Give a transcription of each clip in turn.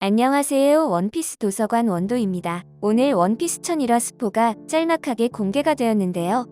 안녕하세요. 원피스 도서관 원도입니다. 오늘 원피스 1001화 스포가 짤막하게 공개가 되었는데요.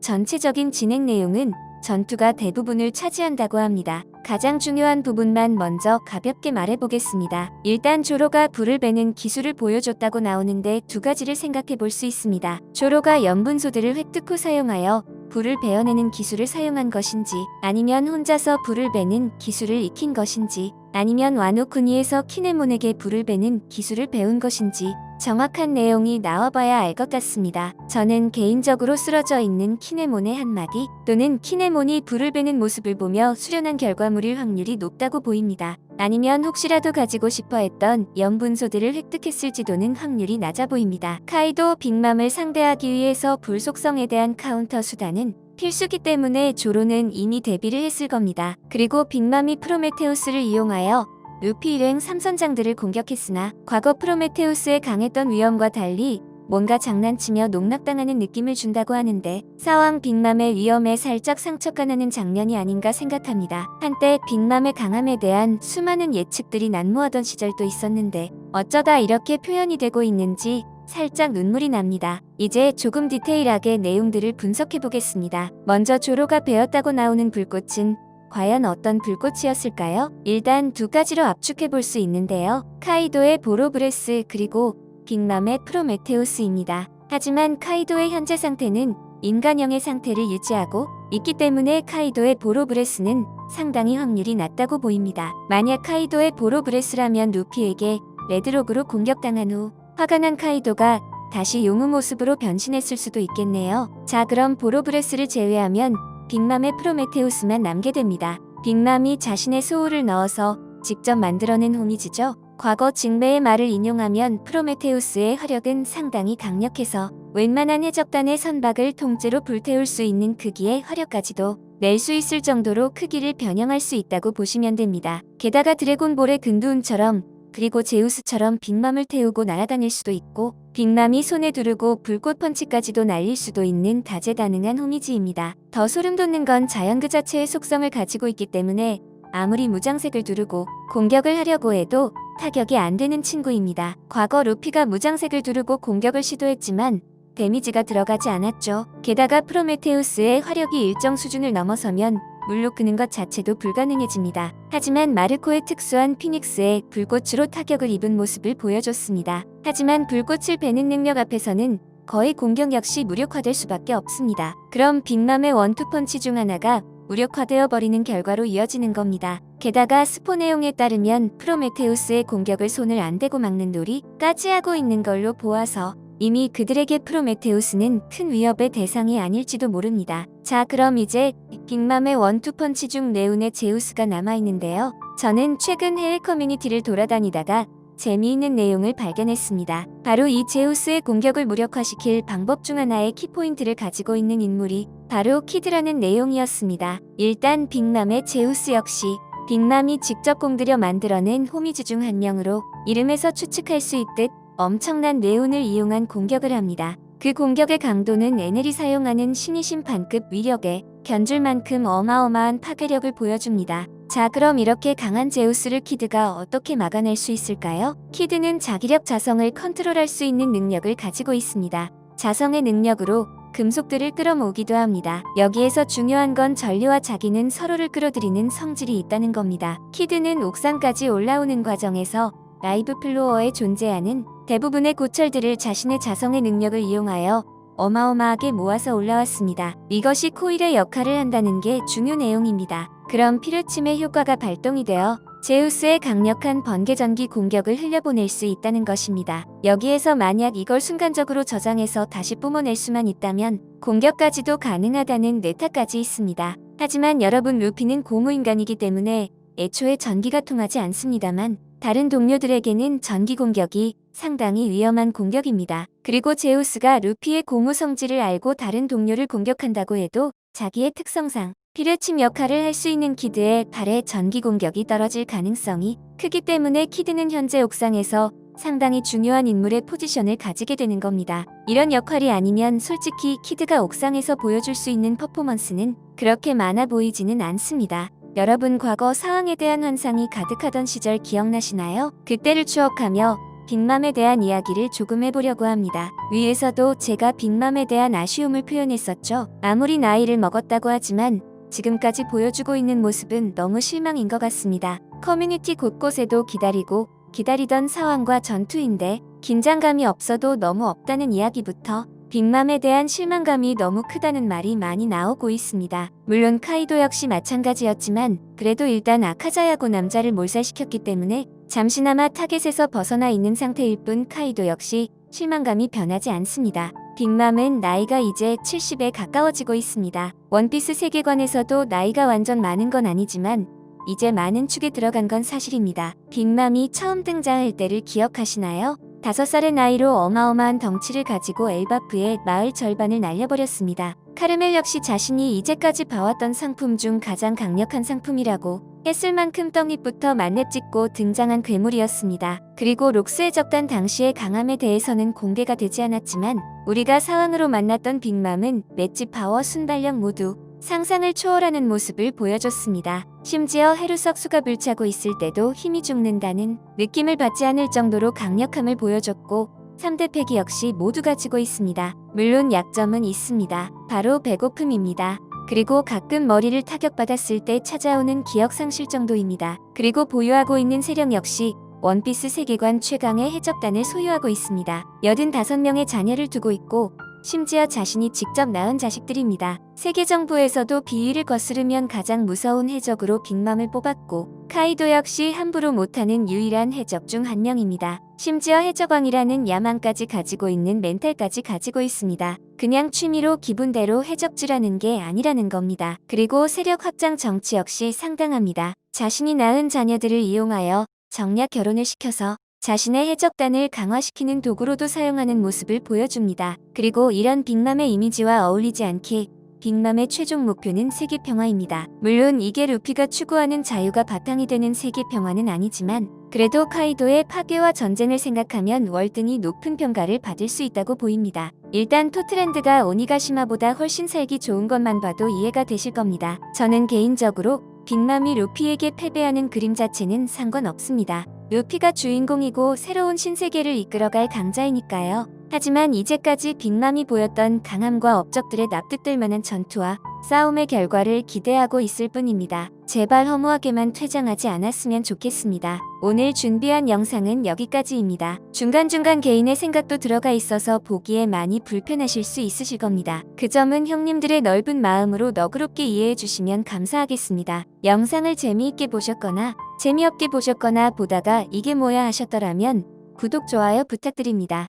전체적인 진행 내용은 전투가 대부분을 차지한다고 합니다. 가장 중요한 부분만 먼저 가볍게 말해보겠습니다. 일단 조로가 불을 베는 기술을 보여줬다고 나오는데 두 가지를 생각해 볼 수 있습니다. 조로가 연분소들을 획득 후 사용하여 불을 베어내는 기술을 사용한 것인지, 아니면 혼자서 불을 베는 기술을 익힌 것인지, 아니면 와노쿠니에서 키네몬에게 불을 베는 기술을 배운 것인지 정확한 내용이 나와봐야 알 것 같습니다. 저는 개인적으로 쓰러져 있는 키네몬의 한마디 또는 키네몬이 불을 베는 모습을 보며 수련한 결과물일 확률이 높다고 보입니다. 아니면 혹시라도 가지고 싶어 했던 연분소들을 획득했을지도는 확률이 낮아 보입니다. 카이도 빅맘을 상대하기 위해서 불 속성에 대한 카운터 수단은 필수기 때문에 조로는 이미 대비를 했을 겁니다. 그리고 빅맘이 프로메테우스를 이용하여 루피 일행 3선장들을 공격했으나 과거 프로메테우스의 강했던 위험과 달리 뭔가 장난치며 농락당하는 느낌을 준다고 하는데 사왕 빅맘의 위험에 살짝 상처가 나는 장면이 아닌가 생각합니다. 한때 빅맘의 강함에 대한 수많은 예측들이 난무하던 시절도 있었는데 어쩌다 이렇게 표현이 되고 있는지 살짝 눈물이 납니다. 이제 조금 디테일하게 내용들을 분석해보겠습니다. 먼저 조로가 베었다고 나오는 불꽃은 과연 어떤 불꽃이었을까요? 일단 두 가지로 압축해볼 수 있는데요. 카이도의 보로브레스 그리고 빅맘의 프로메테우스입니다. 하지만 카이도의 현재 상태는 인간형의 상태를 유지하고 있기 때문에 카이도의 보로브레스는 상당히 확률이 낮다고 보입니다. 만약 카이도의 보로브레스라면 루피에게 레드록으로 공격당한 후 화가 난 카이도가 다시 용우 모습으로 변신했을 수도 있겠네요. 자, 그럼 보로브레스를 제외하면 빅맘의 프로메테우스만 남게 됩니다. 빅맘이 자신의 소울을 넣어서 직접 만들어낸 호미지죠. 과거 직매의 말을 인용하면 프로메테우스의 화력은 상당히 강력해서 웬만한 해적단의 선박을 통째로 불태울 수 있는 크기의 화력까지도 낼 수 있을 정도로 크기를 변형할 수 있다고 보시면 됩니다. 게다가 드래곤볼의 근두운처럼 그리고 제우스처럼 빅맘을 태우고 날아다닐 수도 있고 빅맘이 손에 두르고 불꽃 펀치까지도 날릴 수도 있는 다재다능한 호미지입니다. 더 소름 돋는 건 자연 그 자체의 속성을 가지고 있기 때문에 아무리 무장색을 두르고 공격을 하려고 해도 타격이 안 되는 친구입니다. 과거 루피가 무장색을 두르고 공격을 시도했지만 데미지가 들어가지 않았죠. 게다가 프로메테우스의 화력이 일정 수준을 넘어서면 물로 끄는 것 자체도 불가능해집니다. 하지만 마르코의 특수한 피닉스에 불꽃으로 타격을 입은 모습을 보여줬습니다. 하지만 불꽃을 베는 능력 앞에서는 거의 공격 역시 무력화될 수밖에 없습니다. 그럼 빅맘의 원투펀치 중 하나가 무력화되어 버리는 결과로 이어지는 겁니다. 게다가 스포 내용에 따르면 프로메테우스의 공격을 손을 안 대고 막는 놀이까지 하고 있는 걸로 보아서 이미 그들에게 프로메테우스는 큰 위협의 대상이 아닐지도 모릅니다. 자, 그럼 이제 빅맘의 원투펀치 중 네운의 제우스가 남아있는데요. 저는 최근 해외 커뮤니티를 돌아다니다가 재미있는 내용을 발견했습니다. 바로 이 제우스의 공격을 무력화시킬 방법 중 하나의 키포인트를 가지고 있는 인물이 바로 키드라는 내용이었습니다. 일단 빅맘의 제우스 역시 빅맘이 직접 공들여 만들어낸 호미즈 중 한 명으로 이름에서 추측할 수 있듯 엄청난 네운을 이용한 공격을 합니다. 그 공격의 강도는 에넬이 사용하는 신의 심판급 위력에 견줄 만큼 어마어마한 파괴력을 보여줍니다. 자, 그럼 이렇게 강한 제우스를 키드가 어떻게 막아낼 수 있을까요? 키드는 자기력 자성을 컨트롤할 수 있는 능력을 가지고 있습니다. 자성의 능력으로 금속들을 끌어모으기도 합니다. 여기에서 중요한 건 전류와 자기는 서로를 끌어들이는 성질이 있다는 겁니다. 키드는 옥상까지 올라오는 과정에서 라이브 플로어에 존재하는 대부분의 고철들을 자신의 자성의 능력을 이용하여 어마어마하게 모아서 올라왔습니다. 이것이 코일의 역할을 한다는 게 중요 내용입니다. 그럼 피르침의 효과가 발동이 되어 제우스의 강력한 번개전기 공격을 흘려보낼 수 있다는 것입니다. 여기에서 만약 이걸 순간적으로 저장해서 다시 뿜어낼 수만 있다면 공격까지도 가능하다는 네타까지 있습니다. 하지만 여러분, 루피는 고무인간이기 때문에 애초에 전기가 통하지 않습니다만 다른 동료들에게는 전기 공격이 상당히 위험한 공격입니다. 그리고 제우스가 루피의 고무 성질을 알고 다른 동료를 공격한다고 해도 자기의 특성상 피뢰침 역할을 할 수 있는 키드의 발에 전기 공격이 떨어질 가능성이 크기 때문에 키드는 현재 옥상에서 상당히 중요한 인물의 포지션을 가지게 되는 겁니다. 이런 역할이 아니면 솔직히 키드가 옥상에서 보여줄 수 있는 퍼포먼스는 그렇게 많아 보이지는 않습니다. 여러분 과거 상황에 대한 환상이 가득하던 시절 기억나시나요? 그때를 추억하며 빅맘에 대한 이야기를 조금 해보려고 합니다. 위에서도 제가 빅맘에 대한 아쉬움을 표현했었죠. 아무리 나이를 먹었다고 하지만 지금까지 보여주고 있는 모습은 너무 실망인 것 같습니다. 커뮤니티 곳곳에도 기다리던 상황과 전투인데 긴장감이 없어도 너무 없다는 이야기부터 빅맘에 대한 실망감이 너무 크다는 말이 많이 나오고 있습니다. 물론 카이도 역시 마찬가지였지만 그래도 일단 아카자야고 남자를 몰살시켰기 때문에 잠시나마 타겟에서 벗어나 있는 상태일 뿐 카이도 역시 실망감이 변하지 않습니다. 빅맘은 나이가 이제 70에 가까워지고 있습니다. 원피스 세계관에서도 나이가 완전 많은 건 아니지만 이제 많은 축에 들어간 건 사실입니다. 빅맘이 처음 등장할 때를 기억하시나요? 5살의 나이로 어마어마한 덩치를 가지고 엘바프의 마을 절반을 날려버렸습니다. 카르멜 역시 자신이 이제까지 봐왔던 상품 중 가장 강력한 상품이라고 했을 만큼 떡잎부터 만렙 찍고 등장한 괴물이었습니다. 그리고 록스의 적단 당시의 강함에 대해서는 공개가 되지 않았지만 우리가 사왕으로 만났던 빅맘은 맷집 파워 순발력 모두 상상을 초월하는 모습을 보여줬습니다. 심지어 헤루석수가 불차고 있을 때도 힘이 죽는다는 느낌을 받지 않을 정도로 강력함을 보여줬고 3대 패기 역시 모두 가지고 있습니다. 물론 약점은 있습니다. 바로 배고픔입니다. 그리고 가끔 머리를 타격받았을 때 찾아오는 기억 상실 정도입니다. 그리고 보유하고 있는 세력 역시 원피스 세계관 최강의 해적단을 소유하고 있습니다. 85명의 자녀를 두고 있고 심지어 자신이 직접 낳은 자식들입니다. 세계 정부에서도 비위를 거스르면 가장 무서운 해적으로 빅맘을 뽑았고 카이도 역시 함부로 못하는 유일한 해적 중 한 명입니다. 심지어 해적왕이라는 야망까지 가지고 있는 멘탈까지 가지고 있습니다. 그냥 취미로 기분대로 해적질하는 게 아니라는 겁니다. 그리고 세력 확장 정치 역시 상당합니다. 자신이 낳은 자녀들을 이용하여 정략 결혼을 시켜서 자신의 해적단을 강화시키는 도구로도 사용하는 모습을 보여줍니다. 그리고 이런 빅맘의 이미지와 어울리지 않게 빅맘의 최종 목표는 세계 평화입니다. 물론 이게 루피가 추구하는 자유가 바탕이 되는 세계 평화는 아니지만 그래도 카이도의 파괴와 전쟁을 생각하면 월등히 높은 평가를 받을 수 있다고 보입니다. 일단 토트랜드가 오니가시마보다 훨씬 살기 좋은 것만 봐도 이해가 되실 겁니다. 저는 개인적으로 빅맘이 루피에게 패배하는 그림 자체는 상관없습니다. 루피가 주인공이고 새로운 신세계를 이끌어갈 강자이니까요. 하지만 이제까지 빅맘이 보였던 강함과 업적들에 납득될 만한 전투와 싸움의 결과를 기대하고 있을 뿐입니다. 제발 허무하게만 퇴장하지 않았으면 좋겠습니다. 오늘 준비한 영상은 여기까지입니다. 중간중간 개인의 생각도 들어가 있어서 보기에 많이 불편하실 수 있으실 겁니다. 그 점은 형님들의 넓은 마음으로 너그럽게 이해해 주시면 감사하겠습니다. 영상을 재미있게 보셨거나 재미없게 보셨거나 보다가 이게 뭐야 하셨더라면 구독, 좋아요 부탁드립니다.